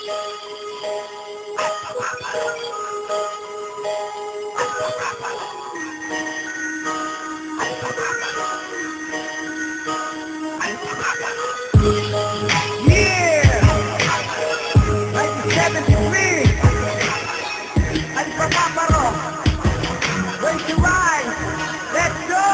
Yeah! 1973! Alpapaparo! Way to rise! Let's go!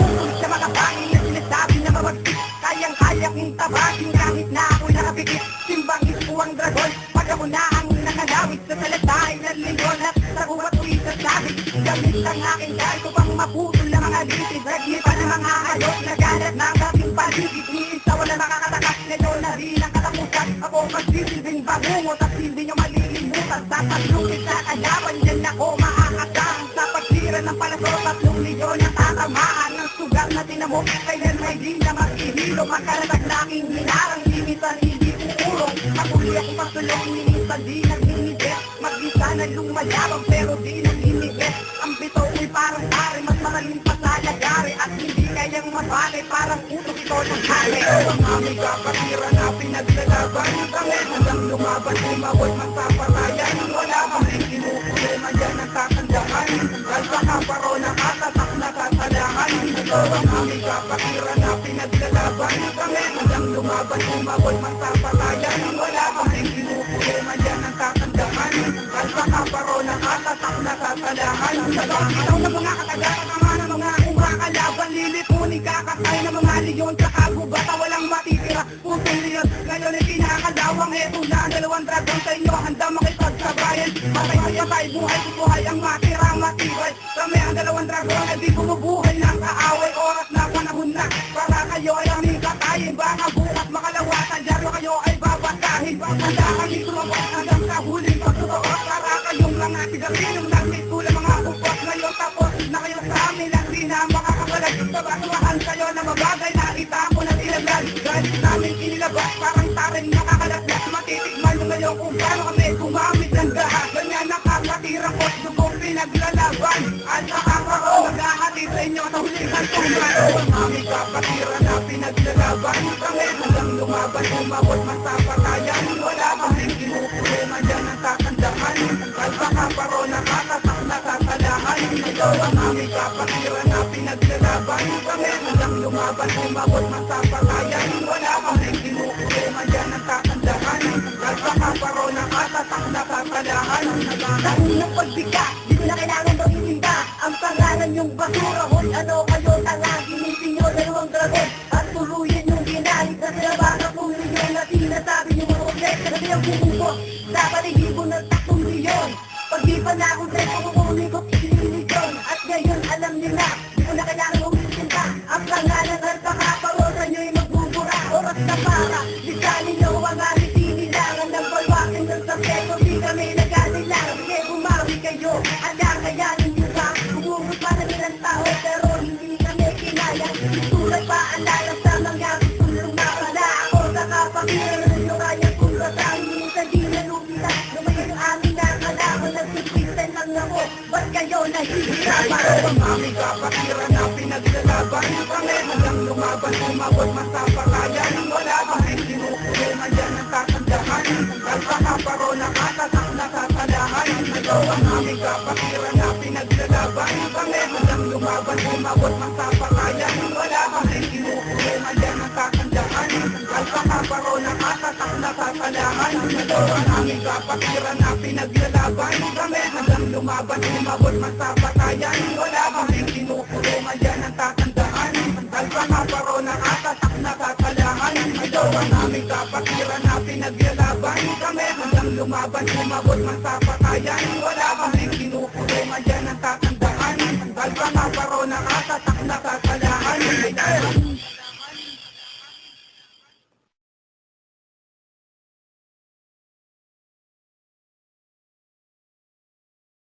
Bukod sa mga pangin na sinasabi na mawagpit, kayang-kayang intabagin kahit na ako'y nakapikit. Simbang ispo ang dragon, pag ako na ang nakalawit sa salatay ng leon at sa uwat uwi sa sabi. Gamit ang aking dahil ko pang maputol na mga litis. Naglipa ng mga alot na galat na ang aking paligid. Niisa wala makakatakas nito na rin ang katapusan. Ako magsisilbing bangungot at hindi nyo malilimutan. Sa tatlungit sa kayawan, dyan ako maakasang. Sa pagsira ng palaso, 3 milyon ang tatamaan ng sugal na tinamo. Kailan may di na maghihilo, makaratag na aking hinarang. Limitan hindi uurong, maguli ako pasulong. Minsan di nagninibet, mag-isa na lumayabang pero di nagninibet. Ang bito ko'y parang pare, mas maraling pa sa lagari. At hindi kayang mabali, parang utok ito ng hari. Ang aming kapatira na pinaglalaban kami hanggang lumaban, umawad man sa patayan. Wala kami kinukulungan dyan ang tatandaan. Kalsa ka paro nakatatak na tatalahan. Ito ang aming kapatira na pinaglalaban kami hanggang lumaban, umawad man sa patayan. Wala kami kinukulungan dyan ang tatandaan. Kalsa ka paro nakatatak na tatalahan. Sa loob itaw ng mga katagaran, ama ng mga kumakalaban, lilipunin kakasay ng mga leon sa kagubata, walang matitira, pusong leon. Ngayon ay pinakalawang, eto na ang 2 dragon sa inyo, handa makipagsabayan. Patay, buhay ko buhay ang matira, matibay. Kami ang 2 dragon, ay di bumubuhay ng kaaway. Oras na panahon na, para kayo ay aming katayin. Baka bukas makalawatan, dyaryo kayo ay babatahin. Handa kami sumabot hanggang sa huling pagtutoo. Para kayong mga sigarilong nagtitula mga upos. Ngayon tapos na kayo sa amin at di na makakabalag. Sa basuhan kayo na mabagay na itako ng ilagay. Dahil namin inilabas parang taring nakakalatlas. Matitikman nyo ngayon kung paano kami gumamit ng gahas. Ganyan nakakatira ko, dugong pinaglalaban. At nakakaro, maghahatid sa inyo sa huling hantungan. Ang aming kapatira na pinaglalaban kami hanggang lumaban, umabot man sa patayan. Wala kaming kinukulungan dyan ang tatandaan. Kalsa ka paro nakatatak na tatalahan. Ito ang aming kapatira na pinaglalaban kami hanggang lumaban, umabot man sa patayan. Wala kaming kinukulungan dyan ang tatandaan. Kalsa ka paro nakatatak na tatalahan. Sa unang pagbiga, di ko na kailangan daw isinda ang pangalan yung basura. Hoy, ano kayo tanga, ginisin nyo 2 dragon at tuluyan yung ginalit na sila. Baka kung milyon na sinasabi nyo mga object, kasi ang bumubo sa paligibo ng 3 milyon. Pag di pa na ako dahil kukunin ko 3 milyon. At ngayon alam nila, di ko na kailangan umisinda ang pangalan at pakaparosa nyo'y magbubura. Oras na para, disali nyo ang aliti nila. Ang nagbalwakin ng sakseto, di kami nagalilang. Sige, bumawi kayo, handa kayanin nyo ba? Umubos pa ng ilang tao, pero hindi kami kinaya. Itulat pa ang lalas sa mga gustong lumapala. Ako sa kapakiran ng nyo kaya kung kasang minsan di na lumita. Lumayo yung aming nakalaman, nagsipitan lang ako. Ba't kayo nahihirapan? Ang aming kapatiran na pinaglalaban kami hanggang lumaban, umabot man sa patayan. Wala kaming kinukulungan dyan ang tatandaan. Kalsa ka paro nakatatak na tatalahan. Ito ang aming kapatiran na pinaglalaban kami hanggang lumaban, umabot man sa patayan. Wala kaming kinukulungan dyan ang tatandaan. Kalsa ka paro nakatatak na tatalahan. Ito ang aming kapatiran na pinaglalaban kami hanggang lumaban, umabot man sa patayan. Wala kaming kinukulungan dyan ang tatandaan. Kalsa ka paro nakatatak na tatalahan. Ito ang aming kapatiran na pinaglalaban kami hanggang lumaban, umabot man sa patayan. Wala kaming kinukulungan dyan ang tatandaan. Kalsa ka paro nakatatak na tatalahan.